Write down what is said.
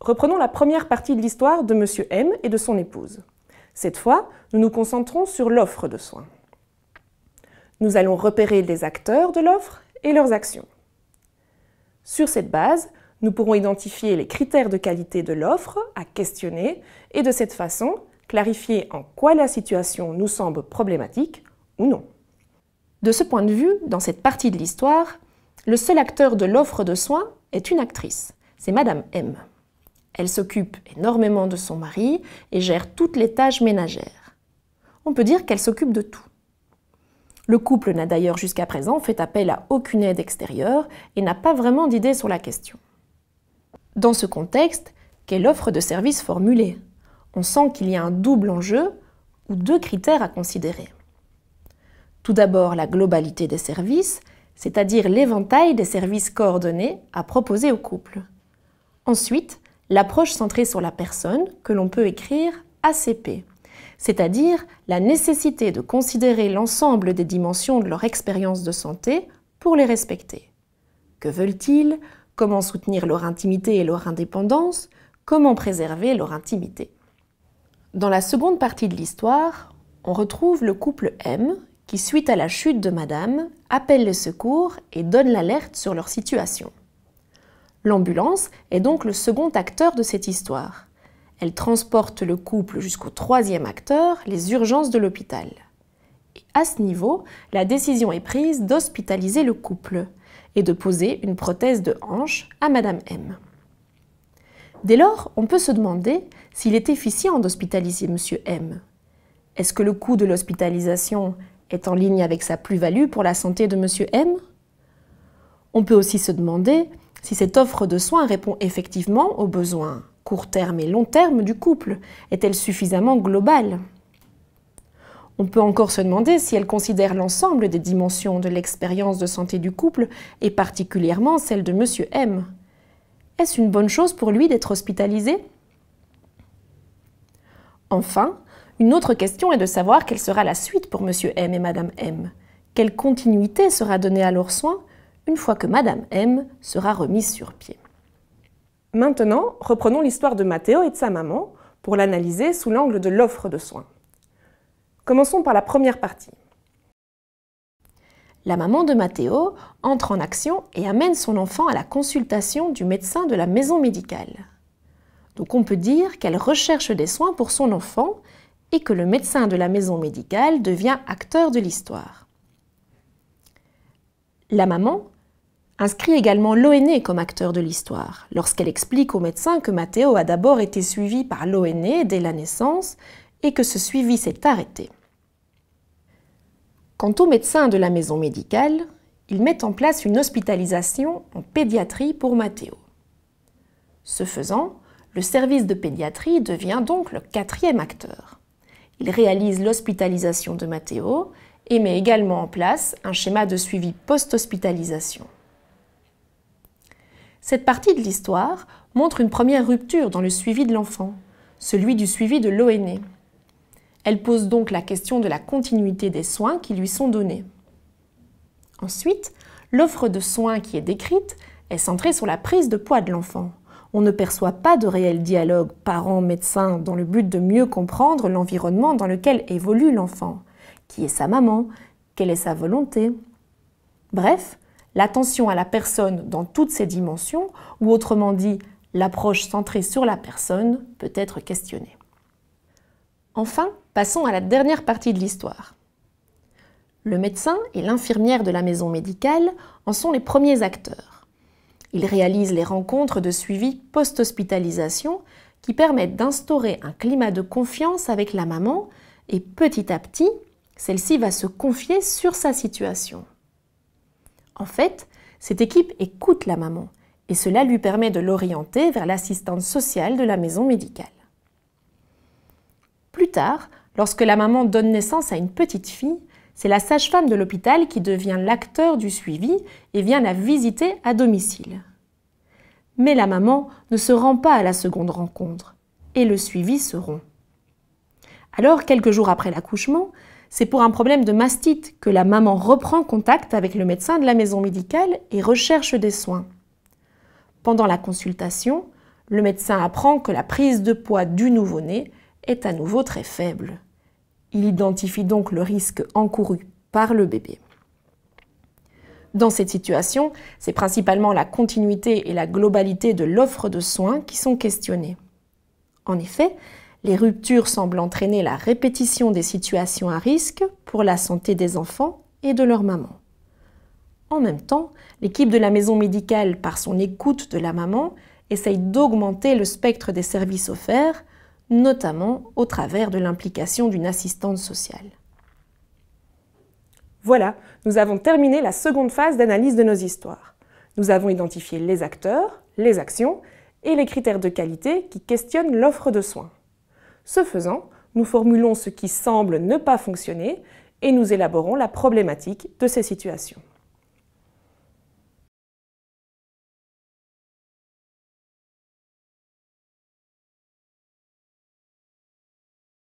Reprenons la première partie de l'histoire de Monsieur M et de son épouse. Cette fois, nous nous concentrons sur l'offre de soins. Nous allons repérer les acteurs de l'offre et leurs actions. Sur cette base, nous pourrons identifier les critères de qualité de l'offre à questionner et de cette façon, clarifier en quoi la situation nous semble problématique ou non. De ce point de vue, dans cette partie de l'histoire, le seul acteur de l'offre de soins est une actrice, c'est Madame M. Elle s'occupe énormément de son mari et gère toutes les tâches ménagères. On peut dire qu'elle s'occupe de tout. Le couple n'a d'ailleurs jusqu'à présent fait appel à aucune aide extérieure et n'a pas vraiment d'idée sur la question. Dans ce contexte, quelle offre de service formuler ? On sent qu'il y a un double enjeu ou deux critères à considérer. Tout d'abord, la globalité des services, c'est-à-dire l'éventail des services coordonnés à proposer au couple. Ensuite, l'approche centrée sur la personne, que l'on peut écrire ACP, c'est-à-dire la nécessité de considérer l'ensemble des dimensions de leur expérience de santé pour les respecter. Que veulent-ils ? Comment soutenir leur intimité et leur indépendance ? Comment préserver leur intimité ? Dans la seconde partie de l'histoire, on retrouve le couple M qui, suite à la chute de Madame, appelle les secours et donne l'alerte sur leur situation. L'ambulance est donc le second acteur de cette histoire. Elle transporte le couple jusqu'au troisième acteur, les urgences de l'hôpital. Et à ce niveau, la décision est prise d'hospitaliser le couple et de poser une prothèse de hanche à Madame M. Dès lors, on peut se demander s'il est efficient d'hospitaliser Monsieur M. Est-ce que le coût de l'hospitalisation est en ligne avec sa plus-value pour la santé de Monsieur M? On peut aussi se demander si cette offre de soins répond effectivement aux besoins court terme et long terme du couple. Est-elle suffisamment globale? On peut encore se demander si elle considère l'ensemble des dimensions de l'expérience de santé du couple et particulièrement celle de Monsieur M. Est-ce une bonne chose pour lui d'être hospitalisé? Enfin, une autre question est de savoir quelle sera la suite pour Monsieur M et Madame M. Quelle continuité sera donnée à leurs soins une fois que Madame M sera remise sur pied. Maintenant, reprenons l'histoire de Matteo et de sa maman pour l'analyser sous l'angle de l'offre de soins. Commençons par la première partie. La maman de Matteo entre en action et amène son enfant à la consultation du médecin de la maison médicale. Donc on peut dire qu'elle recherche des soins pour son enfant et que le médecin de la maison médicale devient acteur de l'histoire. La maman inscrit également l'ONE comme acteur de l'histoire, lorsqu'elle explique au médecin que Matteo a d'abord été suivi par l'ONE dès la naissance et que ce suivi s'est arrêté. Quant au médecin de la maison médicale, il met en place une hospitalisation en pédiatrie pour Matteo. Ce faisant, le service de pédiatrie devient donc le quatrième acteur. Il réalise l'hospitalisation de Matteo et met également en place un schéma de suivi post-hospitalisation. Cette partie de l'histoire montre une première rupture dans le suivi de l'enfant, celui du suivi de l'ONE. Elle pose donc la question de la continuité des soins qui lui sont donnés. Ensuite, l'offre de soins qui est décrite est centrée sur la prise de poids de l'enfant. On ne perçoit pas de réel dialogue parent-médecin dans le but de mieux comprendre l'environnement dans lequel évolue l'enfant. Qui est sa maman? Quelle est sa volonté? Bref, l'attention à la personne dans toutes ses dimensions, ou autrement dit, l'approche centrée sur la personne, peut être questionnée. Enfin, passons à la dernière partie de l'histoire. Le médecin et l'infirmière de la maison médicale en sont les premiers acteurs. Ils réalisent les rencontres de suivi post-hospitalisation qui permettent d'instaurer un climat de confiance avec la maman et petit à petit, celle-ci va se confier sur sa situation. En fait, cette équipe écoute la maman et cela lui permet de l'orienter vers l'assistante sociale de la maison médicale. Plus tard, lorsque la maman donne naissance à une petite fille, c'est la sage-femme de l'hôpital qui devient l'acteur du suivi et vient la visiter à domicile. Mais la maman ne se rend pas à la seconde rencontre et le suivi se rompt. Alors, quelques jours après l'accouchement, c'est pour un problème de mastite que la maman reprend contact avec le médecin de la maison médicale et recherche des soins. Pendant la consultation, Le médecin apprend que la prise de poids du nouveau-né est à nouveau très faible. Il identifie donc le risque encouru par le bébé. Dans cette situation, c'est principalement la continuité et la globalité de l'offre de soins qui sont questionnées. En effet, les ruptures semblent entraîner la répétition des situations à risque pour la santé des enfants et de leur maman. En même temps, l'équipe de la maison médicale, par son écoute de la maman, essaye d'augmenter le spectre des services offerts, notamment au travers de l'implication d'une assistante sociale. Voilà, nous avons terminé la seconde phase d'analyse de nos histoires. Nous avons identifié les acteurs, les actions et les critères de qualité qui questionnent l'offre de soins. Ce faisant, nous formulons ce qui semble ne pas fonctionner et nous élaborons la problématique de ces situations.